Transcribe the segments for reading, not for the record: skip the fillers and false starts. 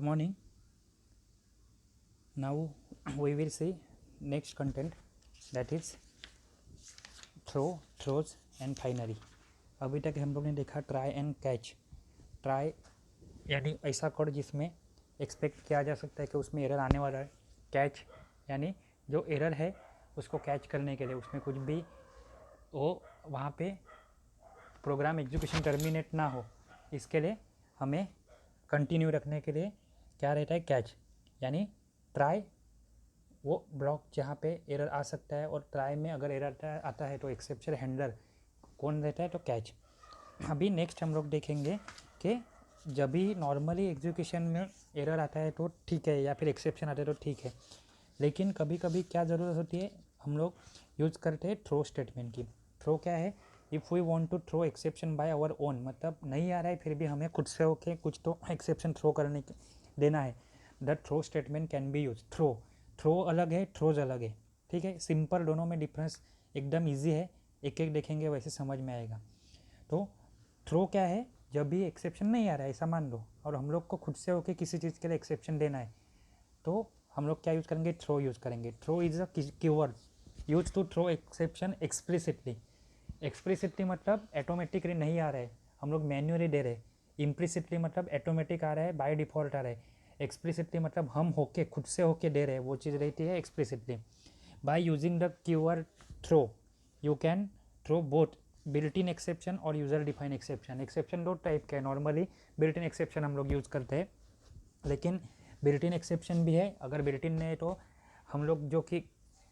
morning. Now we will see next content, that is throw, throws and finally. अभी तक हम लोग ने देखा ट्राई एंड कैच. ट्राई यानी ऐसा कोड जिसमें एक्सपेक्ट किया जा सकता है कि उसमें एरर आने वाला है. कैच यानी जो एरर है उसको कैच करने के लिए उसमें कुछ भी वो वहाँ पे प्रोग्राम एग्जीक्यूशन टर्मिनेट ना हो, इसके लिए हमें कंटिन्यू रखने के लिए क्या रहता है, कैच. यानी ट्राई वो ब्लॉक जहाँ पे एरर आ सकता है, और ट्राई में अगर एरर आता है तो एक्सेप्शन हैंडलर कौन रहता है, तो कैच. अभी नेक्स्ट हम लोग देखेंगे कि जब भी नॉर्मली एग्जीक्यूशन में एरर आता है तो ठीक है, या फिर एक्सेप्शन आता है तो ठीक है, लेकिन कभी कभी क्या ज़रूरत होती है, हम लोग यूज़ करते हैं थ्रो स्टेटमेंट की. थ्रो क्या है, if we want to throw exception by our own, मतलब नहीं आ रहा है फिर भी हमें खुद से होके कुछ तो एक्सेप्शन थ्रो करने देना है. The throw statement can be use. Throw अलग है, थ्रोज अलग है. ठीक है, सिंपल, दोनों में डिफरेंस एकदम ईजी है, एक एक देखेंगे वैसे समझ में आएगा. तो थ्रो क्या है, जब भी एक्सेप्शन नहीं आ रहा है ऐसा मान लो, और हम लोग को खुद से होके किसी चीज़ के लिए एक्सेप्शन देना है, तो हम लोग क्या यूज़ करेंगे, थ्रो यूज़ करेंगे. Throw is a keyword use to throw exception explicitly. Explicitly मतलब ऑटोमेटिकली नहीं आ रहा है, हम लोग मैन्युअली दे रहे हैं. इम्प्लिसिटली मतलब ऑटोमेटिक आ रहा है, बाय डिफ़ॉल्ट आ रहा है. एक्सप्लिसिटली मतलब हम होके खुद से होके दे रहे हैं, वो चीज़ रहती है explicitly. By using the keyword throw you can throw both built in exception और यूज़र डिफाइन एक्सेप्शन. एक्सेप्शन दो टाइप के हैं, नॉर्मली बिल्ट इन एक्सेप्शन हम लोग यूज़ करते हैं, लेकिन बिल्ट इन एक्सेप्शन भी है. अगर बिल्ट इन नहीं है तो हम लोग जो कि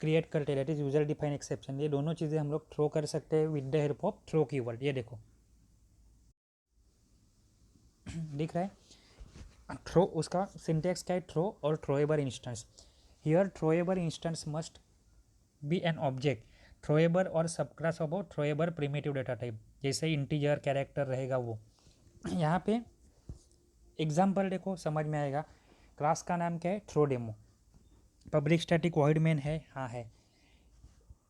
क्रिएट करते हैं, that is user define exception. ये दोनों चीज़ें हम लोग थ्रो कर सकते हैं with the help of throw keyword. ये देखो दिख रहा है. थ्रो उसका सिंटेक्स क्या है, थ्रो और throwable instance. Here throwable instance must be an object. Throwable और सब class of throwable primitive data type, जैसे इंटीजर कैरेक्टर रहेगा वो. यहाँ पे एग्जाम्पल देखो समझ में आएगा. क्लास का नाम क्या है, throw demo. Public static void main है, हाँ है.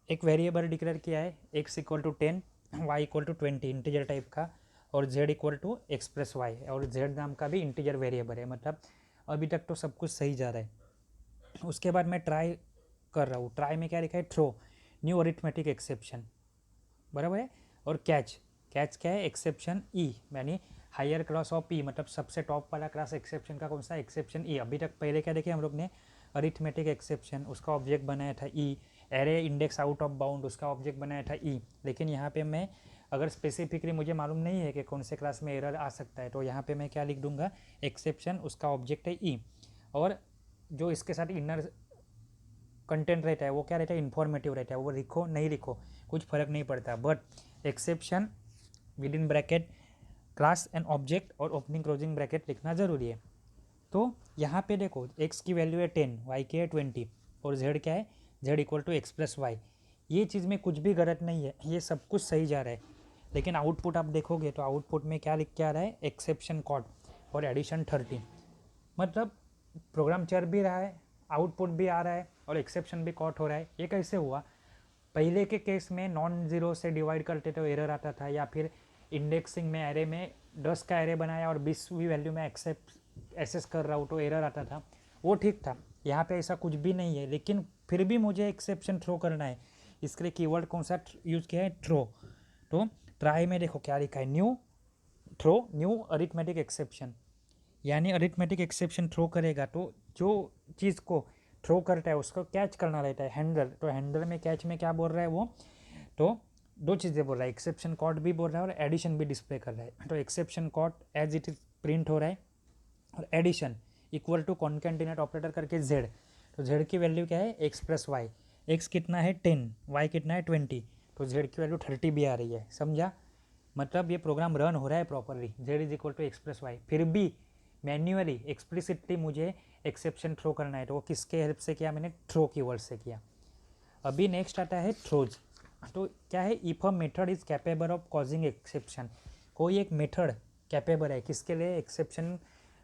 एक वेरिएबल डिक्लेयर किया है, x equal to 10, y equal to 20, integer type का, और z equal to x plus y, और z नाम का भी इंटीजर वेरिएबल है. मतलब अभी तक तो सब कुछ सही जा रहा है. उसके बाद मैं ट्राई कर रहा हूँ. ट्राई में क्या लिखा है, थ्रो न्यू अरिथमेटिक एक्सेप्शन, बराबर है. और कैच, कैच क्या है, एक्सेप्शन ई, यानी हायर क्लास ऑफ ई, मतलब सबसे टॉप वाला क्लास एक्सेप्शन का कौन सा, एक्सेप्शन ई. अभी तक पहले क्या देखे हम लोग ने, अरिथमेटिक एक्सेप्शन, उसका ऑब्जेक्ट बनाया था E. Array index out of bound, उसका ऑब्जेक्ट बनाया था ई. लेकिन यहाँ पे मैं अगर स्पेसिफिकली मुझे मालूम नहीं है कि कौन से क्लास में एरर आ सकता है, तो यहाँ पे मैं क्या लिख दूंगा, एक्सेप्शन, उसका ऑब्जेक्ट है ई. और जो इसके साथ इनर कंटेंट रहता है वो क्या रहता है, इन्फॉर्मेटिव रहता है. वो लिखो नहीं लिखो कुछ फ़र्क नहीं पड़ता, but exception with in bracket class and object और ओपनिंग क्लोजिंग ब्रैकेट लिखना ज़रूरी है. तो यहाँ पे देखो x की वैल्यू है 10, y की है 20, और z क्या है, z equal to x plus y. ये चीज़ में कुछ भी गलत नहीं है, ये सब कुछ सही जा रहा है. लेकिन आउटपुट आप देखोगे तो आउटपुट में क्या लिख के आ रहा है, एक्सेप्शन कॉड और एडिशन 30. मतलब प्रोग्राम चल भी रहा है, आउटपुट भी आ रहा है, और एक्सेप्शन भी कॉट हो रहा है. ये कैसे हुआ, पहले के केस में नॉन ज़ीरो से डिवाइड करते तो एरर आता था, या फिर इंडेक्सिंग में एरे में 10 का एरे बनाया और 20वीं वैल्यू में एक्सेप्ट एसेस कर रहा हूँ तो एरर आता था, वो ठीक था. यहाँ पे ऐसा कुछ भी नहीं है, लेकिन फिर भी मुझे एक्सेप्शन थ्रो करना है. इसके लिए कीवर्ड कौन सा यूज़ किया है, थ्रो. तो ट्राई में देखो क्या लिखा है, new throw new arithmetic exception. यानी अरिथमेटिक एक्सेप्शन थ्रो करेगा तो जो चीज़ को थ्रो करता है उसको कैच करना रहता है, हैंडलर. तो हैंडलर में कैच में क्या बोल रहा है वो, तो दो चीज़ें बोल रहा है, एक्सेप्शन कॉड भी बोल रहा है और एडिशन भी डिस्प्ले कर रहा है. तो exception caught as it is print हो रहा है, और addition equal to concatenate operator करके z. तो z की वैल्यू क्या है, x प्लस वाई. x कितना है 10, y कितना है 20, तो z की वैल्यू 30 भी आ रही है. समझा, मतलब ये प्रोग्राम रन हो रहा है properly. z is equal to x plus y. फिर भी मैन्युअली एक्सप्लिसिटली मुझे एक्सेप्शन थ्रो करना है, तो वो किसके हेल्प से किया, मैंने थ्रो कीवर्ड से किया. अभी नेक्स्ट आता है थ्रोज. तो क्या है, if a method is capable of causing exception. कोई एक मेथड कैपेबल है किसके लिए, एक्सेप्शन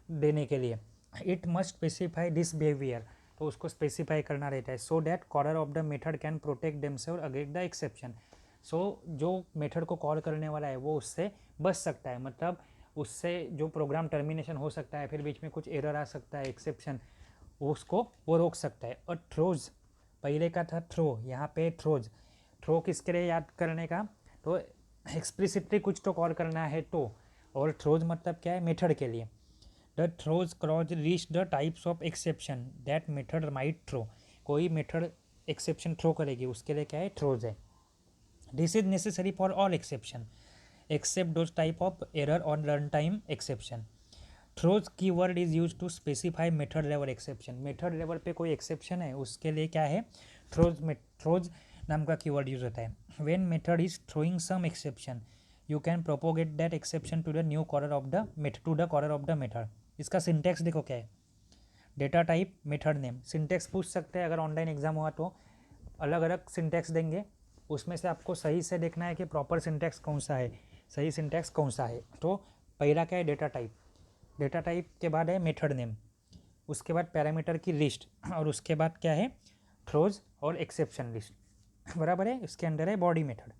देने के लिए. It must specify this behaviour, तो उसको स्पेसिफाई करना रहता है, so that caller of the method can protect themselves against the exception. So जो मेथड को कॉल करने वाला है वो उससे बच सकता है. मतलब उससे जो प्रोग्राम टर्मिनेशन हो सकता है, फिर बीच में कुछ एरर आ सकता है, एक्सेप्शन, उसको वो रोक सकता है। और थ्रोज, पहले का था थ्रो, यहाँ पे थ्रोज। थ्रो किसके लिए याद करने का, तो एक्सप्लिसिटली कुछ तो कॉल करना है तो, और थ्रोज मतलब क्या है, मेथड के लिए। The throws clause reach the types of exception that method might throw, कोई मेथड एक्सेप्शन थ्रो करेगी उसके लिए क्या है, थ्रोज है। This is necessary for all exception except those type of error और run time exception. Throws keyword is use to specify method level exception, method level पे कोई एक्सेप्शन है उसके लिए क्या है, थ्रोज में थ्रोज नाम का कीवर्ड यूज होता है। When method is throwing some exception you can propagate that exception to the new caller of the method, to the caller of the method. इसका सिंटेक्स देखो क्या है, data type method name. Syntax पूछ सकते हैं अगर ऑनलाइन एग्जाम हुआ तो, अलग अलग सिंटेक्स देंगे, उसमें से आपको सही से देखना है कि प्रॉपर सिंटेक्स कौन सा है, सही सिंटेक्स कौन सा है। तो पहला क्या है, डेटा टाइप। डेटा टाइप के बाद है मेथड नेम, उसके बाद पैरामीटर की लिस्ट, और उसके बाद क्या है, थ्रोज और एक्सेप्शन लिस्ट, बराबर है। इसके अंदर है बॉडी मेथड।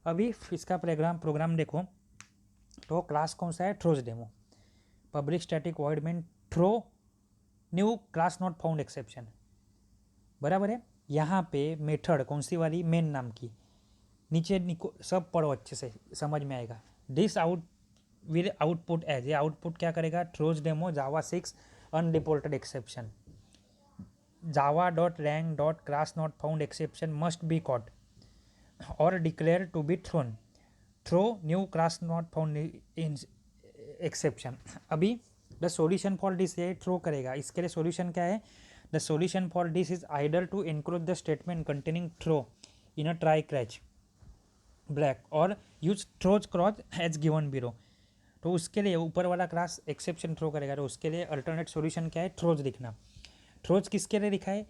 अभी इसका प्रोग्राम देखो तो क्लास कौन सा है, throws demo. Public static void main throw new class not found exception, बराबर है। यहाँ पे मेथड कौन सी वाली, मेन नाम की, नीचे सब पढ़ो अच्छे से समझ में आएगा। This out will output as, ये आउटपुट क्या करेगा, throws demo Java 6 unreported exception, Java dot rank dot class not found exception must be caught और declare to be thrown, throw new class not found in exception. अभी the solution for this, ये थ्रो करेगा, इसके लिए solution क्या है, the solution for this is either to include the statement containing throw in a try catch block और use throws clause as given below. तो उसके लिए ऊपर वाला क्लास एक्सेप्शन थ्रो करेगा, तो उसके लिए अल्टरनेट सॉल्यूशन क्या है, थ्रोज लिखना। थ्रोज किसके लिए लिखा है,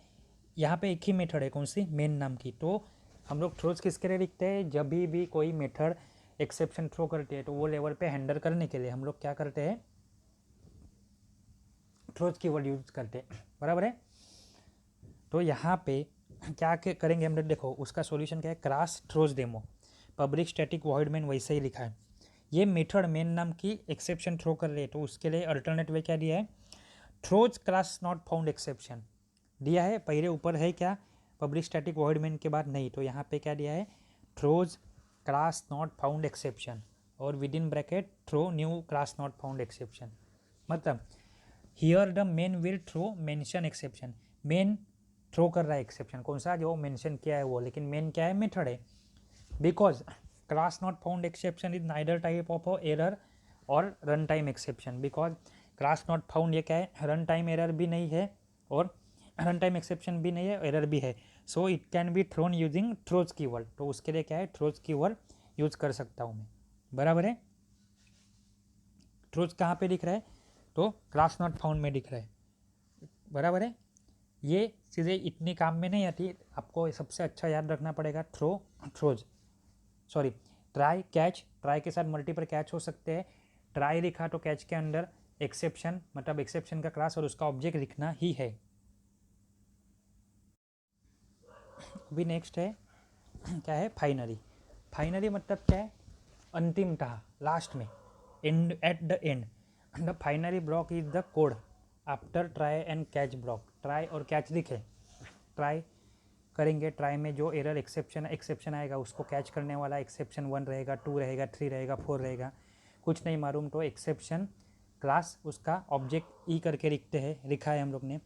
यहाँ पे एक ही मेथड है, कौन सी, मेन नाम की। तो हम लोग थ्रोज किसके लिए लिखते हैं, जब भी कोई मेथड एक्सेप्शन थ्रो करती है तो वो लेवल पे हैंडल करने के लिए हम लोग क्या करते हैं, थ्रोज की वर्ड यूज करते हैं, बराबर है। तो यहाँ पे क्या करेंगे हम लोग, देखो उसका सॉल्यूशन क्या है, class throws demo public static void main, वैसे ही लिखा है। ये मेथड मेन नाम की एक्सेप्शन थ्रो कर रही है, तो उसके लिए अल्टरनेट वे क्या दिया है, throws class not found exception दिया है। पहले ऊपर है क्या, पब्लिक स्टैटिक वॉइड मेन के बाद नहीं, तो यहाँ पे क्या दिया है, throws class not found exception और with in bracket throw new class not found exception. मतलब here the main will throw mention exception, main throw कर रहा है एक्सेप्शन, कौन सा, जो मेंशन किया है वो, लेकिन मेन क्या है, मेथड है। Because class not found exception is neither type of error और run time exception, because class not found ये क्या है, रन टाइम एरर भी नहीं है और रन टाइम एक्सेप्शन भी नहीं है, एरर भी है। So it can be thrown using throws keyword, तो उसके लिए क्या है, थ्रोज कीवर्ड यूज कर सकता हूँ मैं, बराबर है। थ्रोज कहाँ पे दिख रहा है, तो क्लास नॉट फाउंड में दिख रहा है, बराबर है। ये चीज़ें इतनी काम में नहीं आती, आपको सबसे अच्छा याद रखना पड़ेगा throws, sorry, try catch, try के साथ मल्टीपल कैच हो सकते हैं। ट्राई लिखा तो कैच के अंदर एक्सेप्शन, मतलब एक्सेप्शन का क्लास और उसका ऑब्जेक्ट लिखना ही है। अभी नेक्स्ट है क्या है, फाइनली। फाइनली मतलब क्या है, अंतिमतः, लास्ट में, and, at the end. The finally block is the code after try and catch block, try और कैच लिखे, ट्राई करेंगे, ट्राई में जो एरर एक्सेप्शन आएगा उसको कैच करने वाला एक्सेप्शन 1 रहेगा, 2 रहेगा, 3 रहेगा, 4 रहेगा, कुछ नहीं मालूम तो एक्सेप्शन क्लास उसका ऑब्जेक्ट ई करके लिखा है हम लोग ने,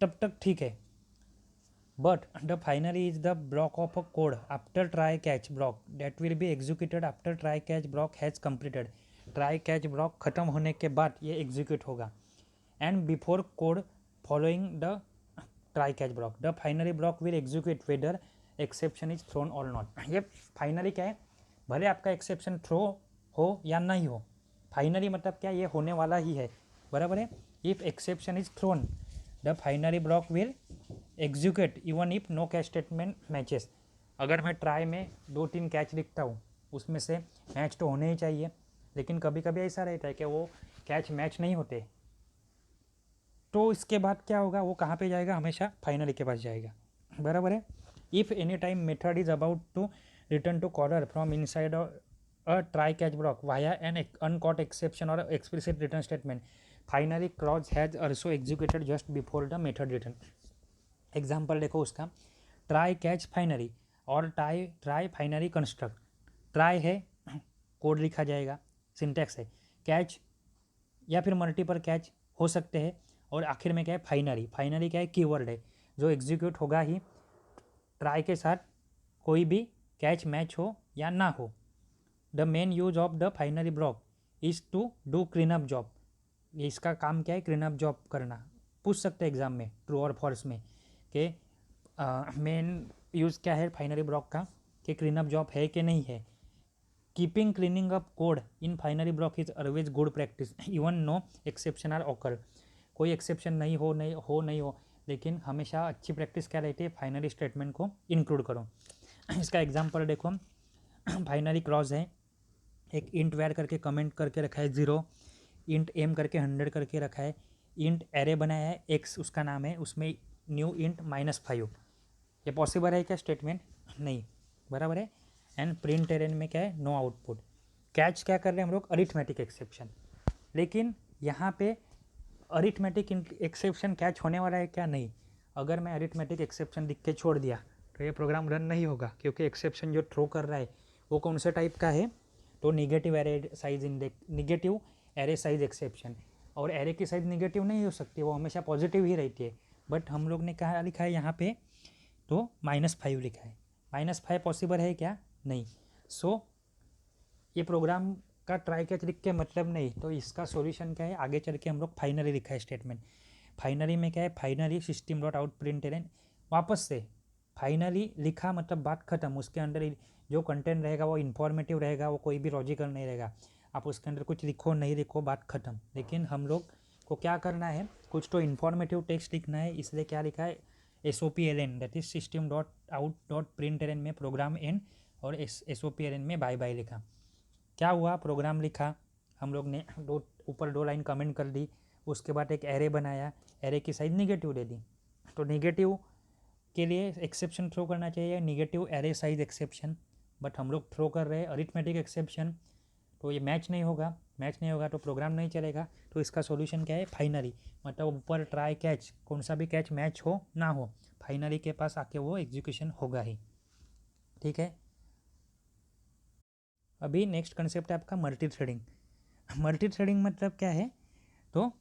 तब तक ठीक है। But the finally is the block of a code after try catch block that will be executed after try catch block has completed, try catch block खत्म होने के बाद ये एग्जीक्यूट होगा, and before code following the try catch block the finally block will execute whether exception is thrown or not. ये finally क्या है, भले आपका एक्सेप्शन थ्रो हो या नहीं हो, फाइनली मतलब क्या, ये होने वाला ही है, बराबर है। If exception is thrown the finally block will execute even if no catch statement matches. अगर मैं ट्राई में 2-3 कैच लिखता हूँ उसमें से मैच तो होने ही चाहिए, लेकिन कभी कभी ऐसा रहता है कि वो कैच मैच नहीं होते, तो इसके बाद क्या होगा, वो कहाँ पे जाएगा, हमेशा फाइनली के पास जाएगा, बराबर है। If any time method is about to return to caller from inside a try catch block via an uncaught exception or explicit return statement. Finally clause has also executed just before the method return. Example देखो उसका, try catch finery और try finery construct. Try है code लिखा जाएगा, syntax है. Catch या फिर multiple catch हो सकते हैं. और आखिर में क्या है, फाइनरी. फाइनरी क्या है, कीवर्ड है जो एग्जीक्यूट होगा ही ट्राई के साथ, कोई भी कैच मैच हो या ना हो. The main use of the finally block is to do clean up job. इसका काम क्या है, क्लीन अप जॉब करना. पूछ सकते हैं एग्जाम में ट्रू और फॉल्स में कि मेन यूज़ क्या है फाइनरी ब्लॉक का, कि क्लीन अप जॉब है कि नहीं है. Keeping cleaning up code in finally block is always good practice even no exception are occur. कोई एक्सेप्शन नहीं हो, लेकिन हमेशा अच्छी प्रैक्टिस क्या रहती है, फाइनरी स्टेटमेंट को इंक्लूड करो. इसका एग्जांपल देखो, फाइनरी क्लॉज है, एक इंट वैर करके कमेंट करके रखा है 0, इंट एम करके 100 करके रखा है, इंट एरे बनाया है एक्स उसका नाम है, उसमें न्यू इंट -5. ये पॉसिबल है क्या स्टेटमेंट, नहीं, बराबर है. एंड प्रिंट एरन में क्या है, नो आउटपुट. कैच क्या कर रहे हैं हम लोग, अरिथमेटिक एक्सेप्शन. लेकिन यहाँ पे अरिथमेटिक एक्सेप्शन कैच होने वाला है क्या, नहीं. अगर मैं अरिथमेटिक एक्सेप्शन लिख के छोड़ दिया तो ये प्रोग्राम रन नहीं होगा, क्योंकि एक्सेप्शन जो थ्रो कर रहा है वो कौन से टाइप का है, तो negative array size negative array size exception. और एरे की साइज निगेटिव नहीं हो सकती, वो हमेशा पॉजिटिव ही रहती है. बट हम लोग ने कहा लिखा है यहाँ पे, तो -5 लिखा है. -5 पॉसिबल है क्या, नहीं. सो ये प्रोग्राम का ट्राई कैच लिख के मतलब नहीं. तो इसका सॉल्यूशन क्या है, आगे चल के हम लोग फाइनरी लिखा है स्टेटमेंट. फाइनरी में क्या है, finally system dot out println. वापस से फाइनली लिखा मतलब बात खत्म. उसके अंदर जो कंटेंट रहेगा वो इन्फॉर्मेटिव रहेगा, वो कोई भी लॉजिकल नहीं रहेगा. आप उसके अंदर कुछ लिखो नहीं लिखो बात खत्म. लेकिन हम लोग को क्या करना है, कुछ तो इन्फॉर्मेटिव टेक्स्ट लिखना है, इसलिए क्या लिखा है, SOPLN that is system dot out dot println में प्रोग्राम एंड, और SOPLN में बाय बाय लिखा. क्या हुआ, प्रोग्राम लिखा हम लोग ने, ऊपर 2 लाइन कमेंट कर दी, उसके बाद एक एरे बनाया, एरे की साइज निगेटिव दे दी. तो निगेटिव के लिए एक्सेप्शन थ्रो करना चाहिए, negative array size exception. But हम लोग थ्रो कर रहे हैं अरिथमेटिक एक्सेप्शन, तो ये मैच नहीं होगा तो प्रोग्राम नहीं चलेगा. तो इसका सॉल्यूशन क्या है, फाइनरी. मतलब ऊपर ट्राई कैच, कौन सा भी कैच मैच हो ना हो, फाइनरी के पास आके वो एग्जीक्यूशन होगा ही. ठीक है. अभी नेक्स्ट कंसेप्ट है आपका मल्टी थ्रेडिंग. मल्टी थ्रेडिंग मतलब क्या है, तो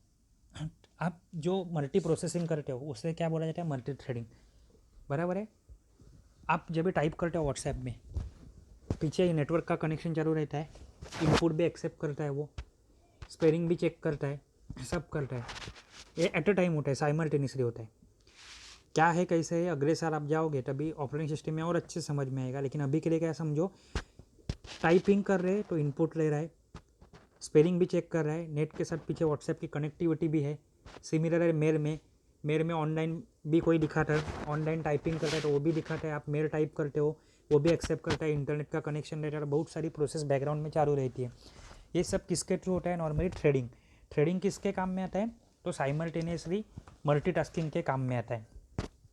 आप जो मल्टी प्रोसेसिंग करते हो उसे क्या बोला जाता है, मल्टी थ्रेडिंग. बराबर है. आप जब भी टाइप करते हो व्हाट्सएप में, पीछे नेटवर्क का कनेक्शन चालू रहता है, इनपुट भी एक्सेप्ट करता है, वो स्पेलिंग भी चेक करता है, सब करता है. ये एट अ टाइम होता है, साइमल्टेनियसली होता है. क्या है कैसे है, अगले साल आप जाओगे तभी ऑपरेटिंग सिस्टम में और अच्छे समझ में आएगा. लेकिन अभी के लिए क्या समझो, टाइपिंग कर रहे हैं तो इनपुट ले रहा है, स्पेलिंग भी चेक कर रहा है, नेट के साथ पीछे व्हाट्सएप की कनेक्टिविटी भी है. सिमिलर है मेल में ऑनलाइन भी कोई दिखाता है, ऑनलाइन टाइपिंग करता है तो वो भी दिखाता है. आप मेल टाइप करते हो वो भी एक्सेप्ट करता है, इंटरनेट का कनेक्शन रहता है, बहुत सारी प्रोसेस बैकग्राउंड में चालू रहती है. ये सब किसके थ्रू होता है, नॉर्मली थ्रेडिंग. थ्रेडिंग किसके काम में आता है, तो साइमल्टेनियसली मल्टीटास्किंग के काम में आता है.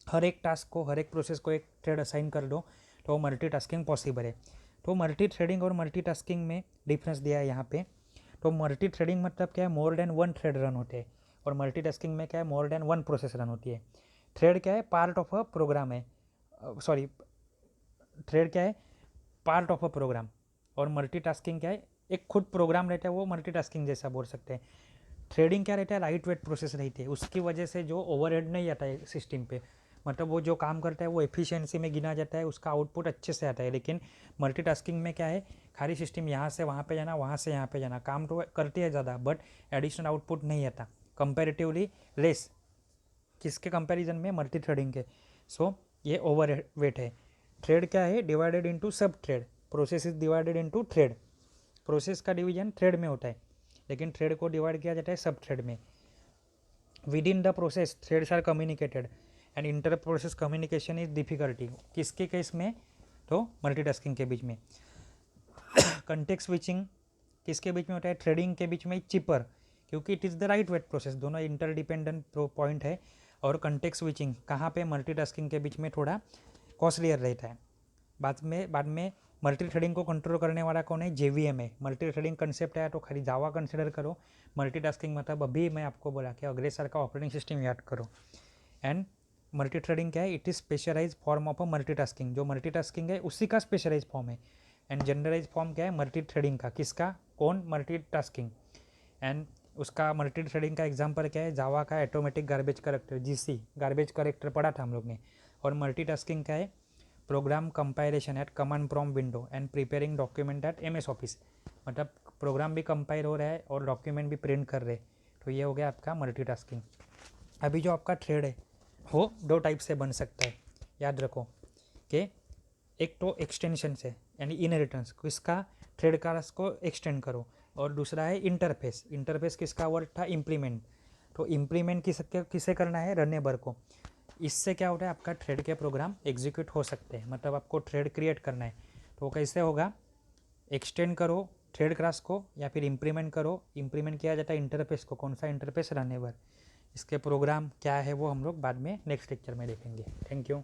हर एक टास्क को, हर एक प्रोसेस को एक थ्रेड असाइन कर दो तो मल्टीटास्किंग पॉसिबल है. तो मल्टी थ्रेडिंग और मल्टीटास्किंग में डिफरेंस दिया है यहाँ पे. तो मल्टी थ्रेडिंग मतलब क्या है, मोर देन 1 थ्रेड रन होते हैं, और मल्टीटास्किंग में क्या है, मोर देन 1 प्रोसेस रन होती है. थ्रेड क्या है, पार्ट ऑफ अ प्रोग्राम है, सॉरी, थ्रेड क्या है, पार्ट ऑफ अ प्रोग्राम. और मल्टीटास्किंग क्या है, एक खुद प्रोग्राम रहता है, वो मल्टीटास्किंग जैसा बोल सकते हैं. थ्रेडिंग क्या रहता है, लाइट वेट प्रोसेस रहती है, उसकी वजह से जो ओवरहेड नहीं आता है सिस्टम पे, मतलब वो जो काम करता है वो एफिशिएंसी में गिना जाता है, उसका आउटपुट अच्छे से आता है. लेकिन मल्टीटास्किंग में क्या है, खाली सिस्टम यहाँ से वहाँ पे जाना, वहाँ से यहाँ पे जाना, काम तो करती है ज़्यादा बट एडिशनल आउटपुट नहीं आता, कंपेरेटिवली लेस. किसके कंपैरिजन में, मल्टी थ्रेडिंग के. सो ये ओवर वेट है. थ्रेड क्या है, डिवाइडेड इंटू सब thread. Process is divided into thread. Process का डिवीजन थ्रेड में होता है, लेकिन थ्रेड को डिवाइड किया जाता है सब थ्रेड में. Within the process threads are communicated and inter process communication is difficulty. किसके केस में, तो मल्टीटास्किंग के बीच में. कंटेक्स्ट स्विचिंग किसके बीच में होता है, थ्रेडिंग के बीच में चिपर, क्योंकि it is the light weight process, दोनों इंटरडिपेंडेंट पॉइंट है. और कंटेक्स्ट स्विचिंग कहाँ पे, मल्टीटास्किंग के बीच में थोड़ा कॉस्टलियर रहता है. बाद में मल्टी थ्रेडिंग को कंट्रोल करने वाला कौन है, JVM है। मल्टी थ्रेडिंग कंसेप्ट है तो खाली जावा कंसिडर करो। मल्टीटास्किंग मतलब अभी मैं आपको बोला कि अग्रेसर का ऑपरेटिंग सिस्टम याद करो। एंड मल्टी थ्रेडिंग क्या है, it is specialize form of a multitasking, जो मल्टीटास्किंग है उसी का स्पेशलाइज फॉर्म है। एंड जनरलाइज फॉर्म क्या है, मल्टी थ्रेडिंग का, किसका, कौन, मल्टीटास्किंग। एंड उसका मल्टी थ्रेडिंग का एग्जांपल क्या है, जावा का automatic garbage collector, GC garbage collector पढ़ा था हम लोग ने। और मल्टीटास्किंग क्या है, program compilation at command prompt window and preparing document at MS office, मतलब प्रोग्राम भी कंपाइल हो रहा है और डॉक्यूमेंट भी प्रिंट कर रहे हैं। तो ये हो गया आपका मल्टीटास्किंग। अभी जो आपका थ्रेड है वो दो टाइप से बन सकता है, याद रखो कि एक तो एक्सटेंशन से यानी इनहेरिटेंस, किसका, थ्रेड का को एक्सटेंड करो, और दूसरा है इंटरफेस। इंटरफेस किसका वर्ड था, इम्प्लीमेंट। तो इम्प्लीमेंट किसे करना है, रनेबर को। इससे क्या होता है, आपका थ्रेड के प्रोग्राम एग्जीक्यूट हो सकते हैं, मतलब आपको थ्रेड क्रिएट करना है तो कैसे होगा, एक्सटेंड करो थ्रेड क्लास को या फिर इम्प्लीमेंट करो। इम्प्लीमेंट किया जाता है इंटरफेस को, कौन सा इंटरफेस, रनेबर। इसके प्रोग्राम क्या है वो हम लोग बाद में नेक्स्ट लेक्चर में देखेंगे। Thank you.